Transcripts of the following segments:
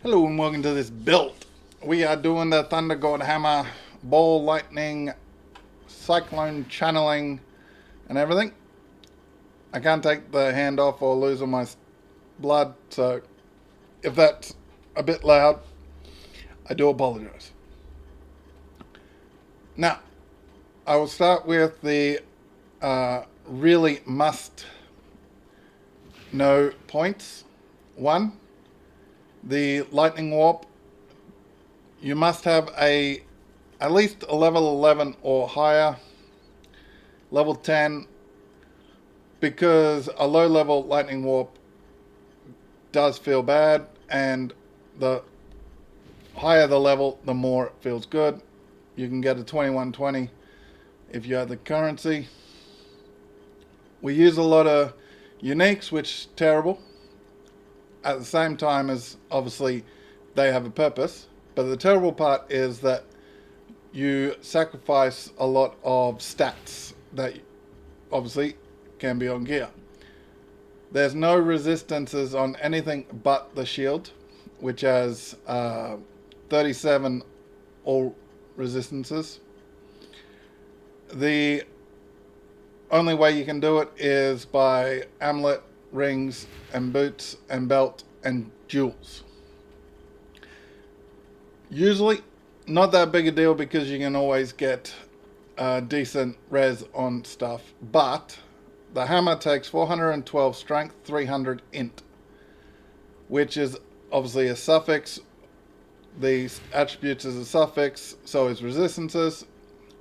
Hello and welcome to this build. We are doing the Thunder God Hammer, Ball Lightning, Cyclone Channeling and everything. I can't take the hand off or lose all my blood, so if that's a bit loud, I do apologize. Now, I will start with the really must know points. One, the Lightning Warp. You must have at least a level 11 or higher, level 10, because a low level Lightning Warp does feel bad, and the higher the level, the more it feels good. You can get a 2120 if you have the currency. We use a lot of uniques, which is terrible. At the same time as obviously they have a purpose. But the terrible part is that you sacrifice a lot of stats that obviously can be on gear. There's no resistances on anything but the shield, which has 37 all resistances. The only way you can do it is by amulet, rings, and boots, and belt, and jewels. Usually not that big a deal because you can always get decent res on stuff, but the hammer takes 412 strength, 300 int, which is obviously a suffix. The attributes is a suffix, so is resistances,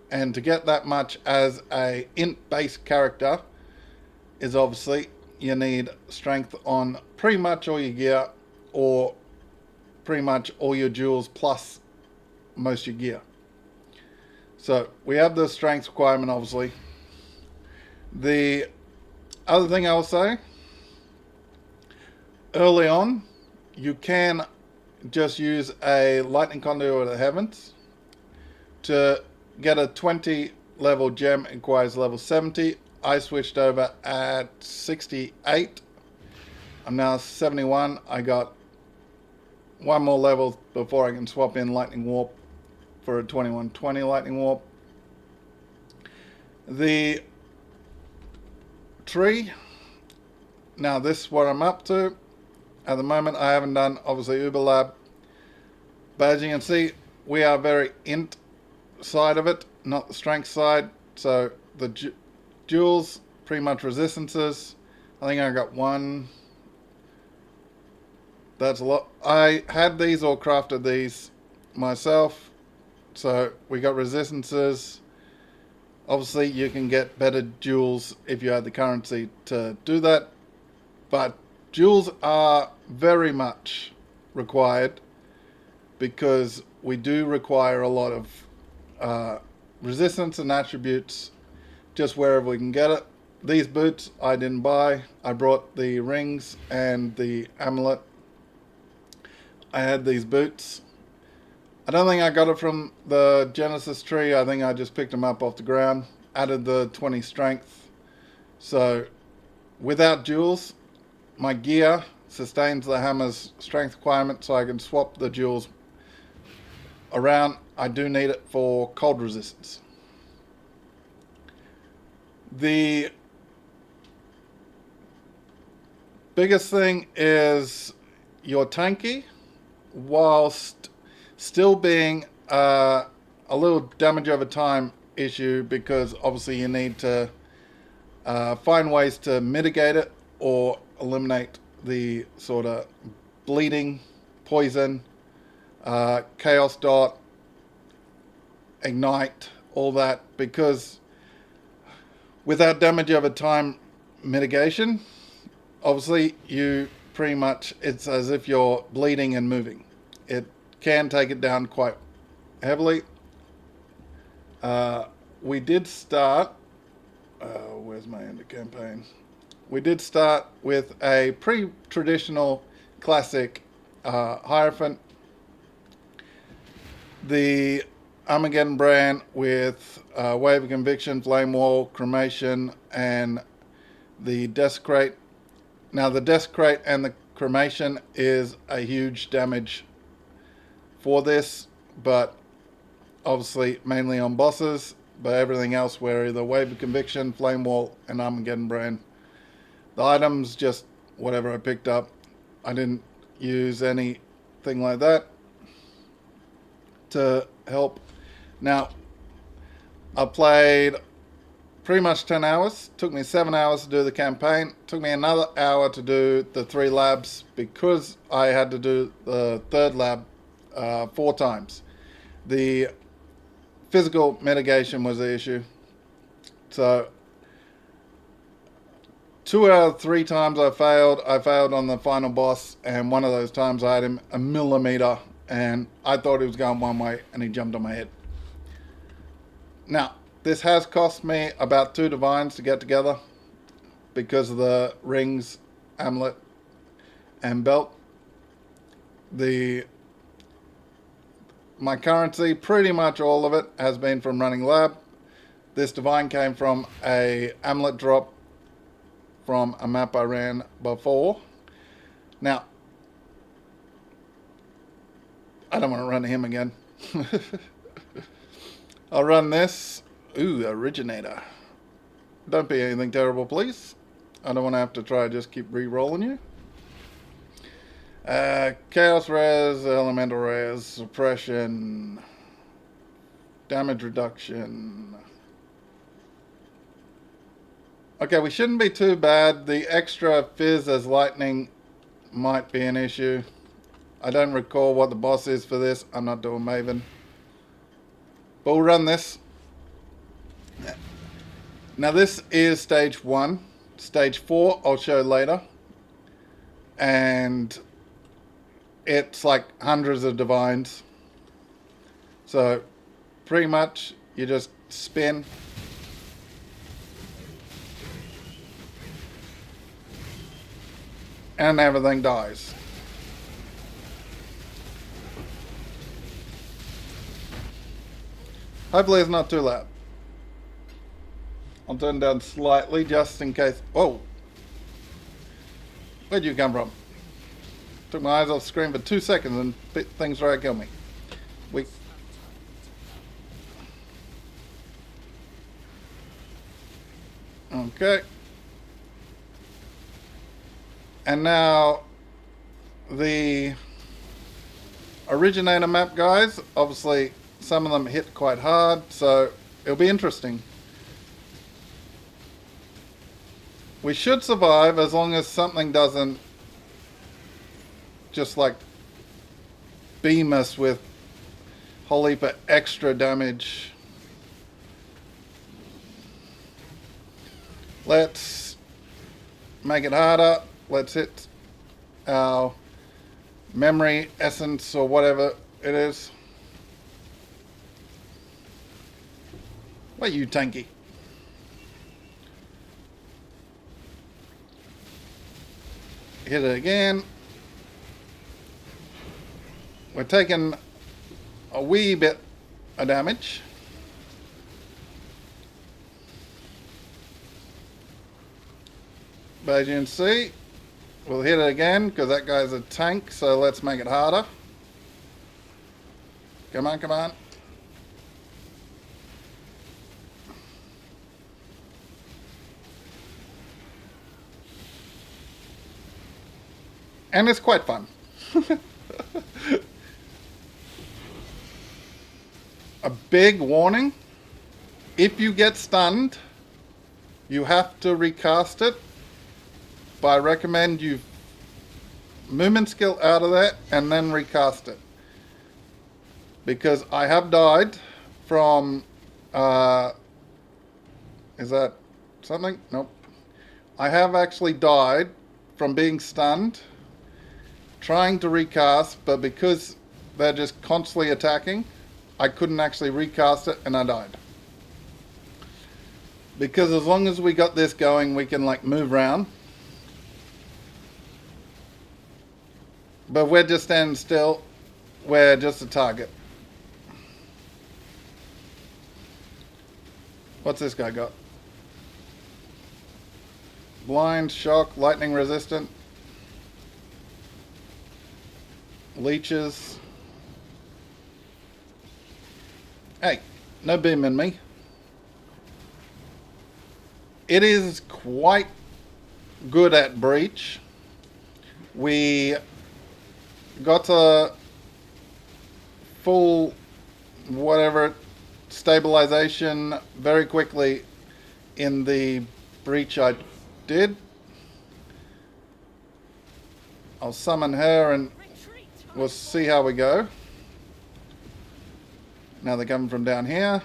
and to get that much as a int based character is obviously you need strength on pretty much all your gear, or pretty much all your jewels plus most of your gear. So we have the strength requirement obviously. The other thing I'll say, early on you can just use a lightning conduit of the heavens. To get a 20 level gem it requires level 70. I switched over at 68. I'm now 71. I got one more level before I can swap in Lightning Warp for a 2120 Lightning Warp. The tree, now this is what I'm up to. At the moment I haven't done obviously Uber Lab, but as you can see we are very int side of it, not the strength side. So the jewels pretty much resistances. I think I got one. That's a lot. I had these or crafted these myself, so we got resistances. Obviously you can get better jewels if you have the currency to do that, but jewels are very much required because we do require a lot of resistance and attributes just wherever we can get it. These boots I didn't buy. I brought the rings and the amulet. I had these boots. I don't think I got it from the Genesis tree. I think I just picked them up off the ground. Added the 20 strength. So without jewels, my gear sustains the hammer's strength requirement, so I can swap the jewels around. I do need it for cold resistance. The biggest thing is your tanky, whilst still being a little damage over time issue, because obviously you need to find ways to mitigate it or eliminate the sort of bleeding, poison, chaos dot, ignite, all that, because without damage over time mitigation, obviously you pretty much, it's as if you're bleeding and moving. It can take it down quite heavily. We did start, where's my end of campaign? We did start with a pretty traditional classic Hierophant. The Armageddon brand with Wave of Conviction, Flame Wall, Cremation, and the Desecrate. Now the Desecrate and the Cremation is a huge damage for this, but obviously mainly on bosses. But everything else, were either Wave of Conviction, Flame Wall, and Armageddon Brain. The items, just whatever I picked up. I didn't use anything like that to help. Now, I played pretty much 10 hours. Took me 7 hours to do the campaign. Took me another hour to do the 3 labs because I had to do the 3rd lab 4 times. The physical mitigation was the issue. So 2 out of 3 times I failed. I failed on the final boss, and one of those times I had him a millimeter, and I thought he was going one way, and he jumped on my head. Now, this has cost me about 2 divines to get together because of the rings, amulet, and belt. My currency, pretty much all of it, has been from running lab. This divine came from a amulet drop from a map I ran before. Now, I don't want to run him again. I'll run this. Ooh, Originator. Don't be anything terrible, please. I don't want to have to try just keep re-rolling you. Chaos Res, Elemental Res, Suppression, Damage Reduction. Okay, we shouldn't be too bad. The extra Fizz as Lightning might be an issue. I don't recall what the boss is for this. I'm not doing Maven. But we'll run this. Now this is stage 1. Stage 4 I'll show later. And it's like hundreds of divines. So pretty much you just spin. And everything dies. Hopefully it's not too loud. I'll turn down slightly just in case. Whoa! Where'd you come from? Took my eyes off the screen for 2 seconds and things tried to kill me. Okay. And now the Originator map, guys. Obviously some of them hit quite hard, so it'll be interesting. We should survive as long as something doesn't just like beam us with a whole heap of extra damage. Let's make it harder. Let's hit our memory essence or whatever it is. Wait, you tanky. Hit it again. We're taking a wee bit of damage. But as you can see, we'll hit it again because that guy's a tank, so let's make it harder. Come on, come on. And it's quite fun. A big warning, if you get stunned, you have to recast it. But I recommend you movement skill out of that and then recast it. Because I have died from, is that something? Nope. I have actually died from being stunned, trying to recast, but because they're just constantly attacking, I couldn't actually recast it and I died. Because as long as we got this going, we can like move around. But we're just standing still. We're just a target. What's this guy got? Blind, shock, lightning resistant. Leeches. Hey, no beam in me. It is quite good at breach. We got a full whatever stabilization very quickly in the breach I did. I'll summon her and we'll see how we go. Now they're coming from down here.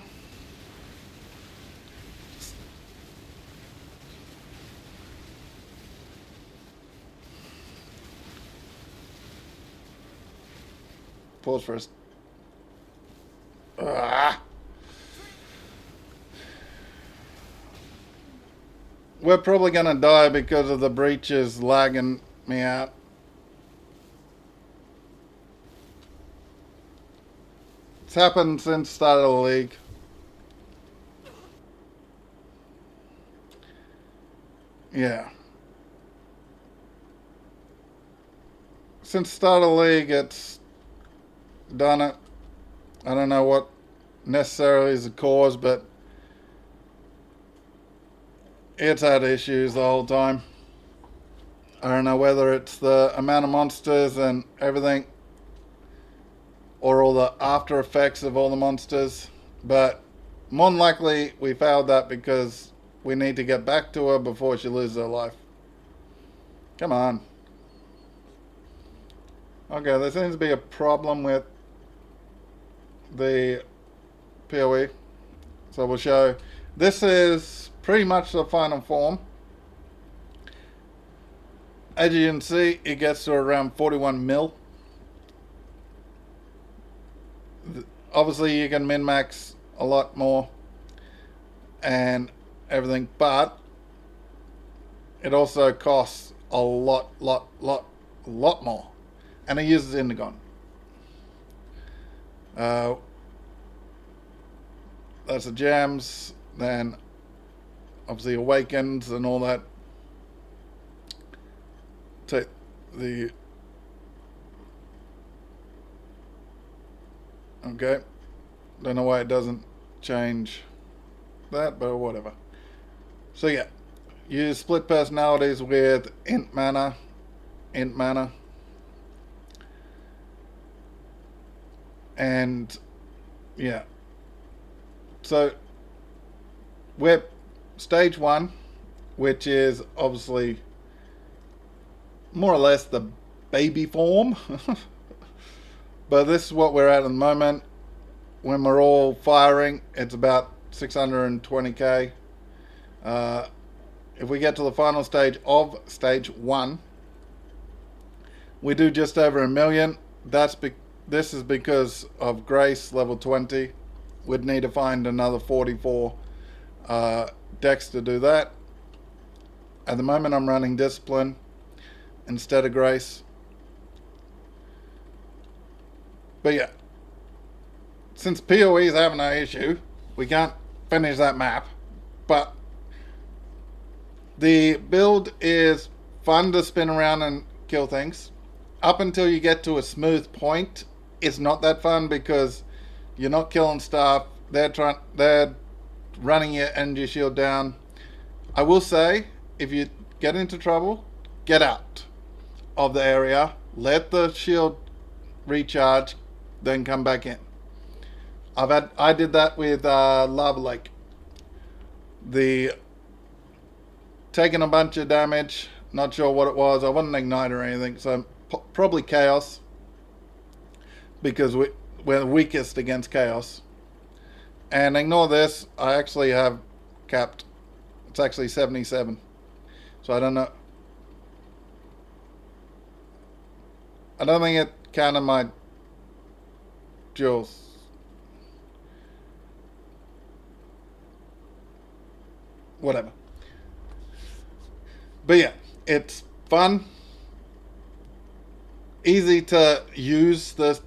Pause first. We're probably going to die because of the breaches lagging me out. It's happened since start of the league. Yeah. Since start of the league, it's done it. I don't know what necessarily is the cause, but it's had issues the whole time. I don't know whether it's the amount of monsters and everything, or all the after effects of all the monsters, but more than likely we failed that because we need to get back to her before she loses her life. Come on. Okay, there seems to be a problem with the PoE. So we'll show. This is pretty much the final form. As you can see, it gets to around 41 mil. Obviously, you can min-max a lot more and everything, but it also costs a lot more. And it uses Indigon. That's the gems, then obviously awakens and all that. Take the okay. Don't know why it doesn't change that, but whatever. So yeah, use split personalities with int mana, and yeah. So we're stage 1, which is obviously more or less the baby form. But this is what we're at the moment. When we're all firing, it's about 620k. If we get to the final stage of stage 1, we do just over 1 million. This is because of Grace level 20. We'd need to find another 44 decks to do that. At the moment, I'm running Discipline instead of Grace. But yeah, since PoE is having an issue, we can't finish that map. But the build is fun to spin around and kill things. Up until you get to a smooth point, it's not that fun because you're not killing stuff. They're running your energy shield down. I will say, if you get into trouble, get out of the area. Let the shield recharge, then come back in. I did that with Lava Lake. Taking a bunch of damage. Not sure what it was. I wasn't ignite or anything, so probably chaos, because we're the weakest against chaos. And ignore this. I actually have capped. It's actually 77. So I don't know. I don't think it counted my jewels. Whatever. But yeah, it's fun. Easy to use the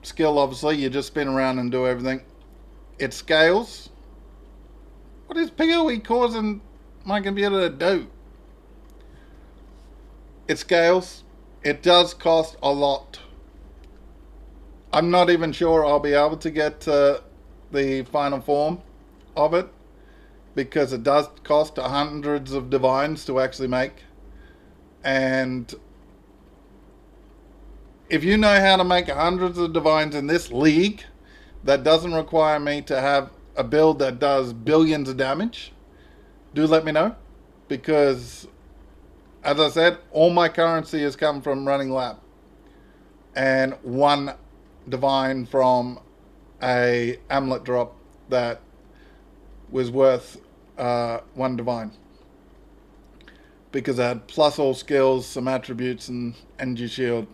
skill, obviously. You just spin around and do everything. It scales. What is PoE causing my computer to do? It scales. It does cost a lot. I'm not even sure I'll be able to get the final form of it, because it does cost hundreds of divines to actually make. And if you know how to make hundreds of divines in this league, that doesn't require me to have a build that does billions of damage, do let me know. Because, as I said, all my currency has come from running lab. And one divine from a amulet drop that was worth one divine. Because I had plus all skills, some attributes, and energy shield.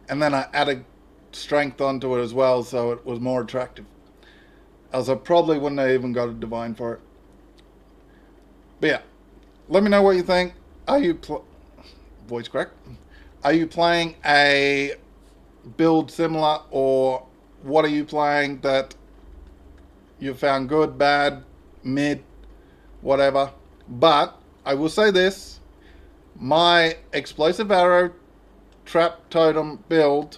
And then I added strength onto it as well, so it was more attractive. Else I probably wouldn't have even got a divine for it. But yeah, let me know what you think. Are you voice crack? Are you playing a build similar, or what are you playing that you found good, bad, mid, whatever? But I will say this: my explosive arrow trap totem build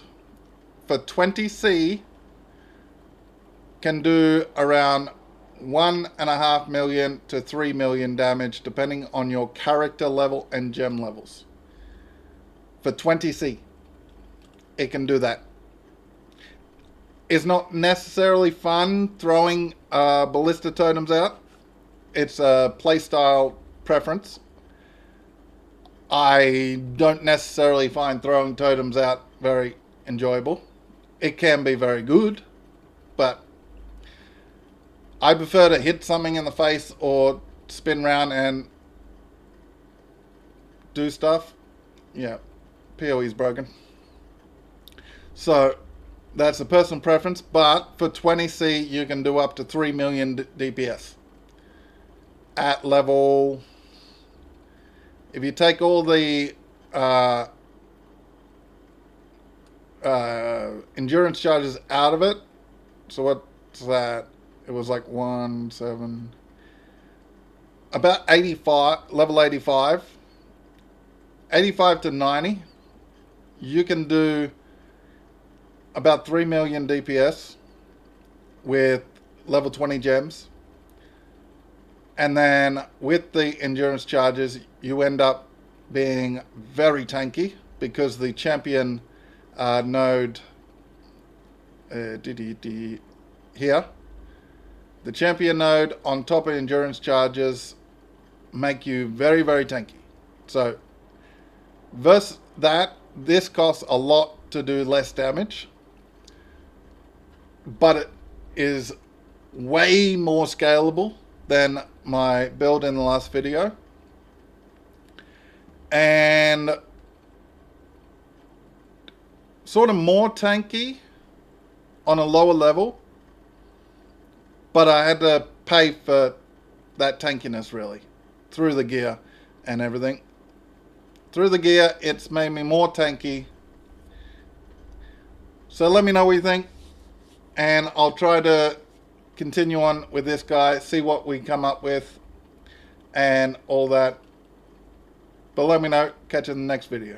for 20C can do around 1.5 million to 3 million damage depending on your character level and gem levels. For 20C, it can do that. It's not necessarily fun throwing ballista totems out. It's a playstyle preference. I don't necessarily find throwing totems out very enjoyable. It can be very good, but I prefer to hit something in the face or spin around and do stuff. Yeah, PoE is broken. So that's a personal preference, but for 20C you can do up to 3 million DPS at level. If you take all the endurance charges out of it, so what's that? It was like 7, about 85, level 85 to 90, you can do about 3 million DPS with level 20 gems. And then with the endurance charges, you end up being very tanky because the champion node here, the champion node on top of endurance charges make you very, very tanky. So versus that, this costs a lot to do less damage, but it is way more scalable than my build in the last video, and sort of more tanky on a lower level, but I had to pay for that tankiness really through the gear and everything. Through the gear, it's made me more tanky. So let me know what you think, and I'll try to continue on with this guy, see what we come up with and all that. But let me know. Catch you in the next video.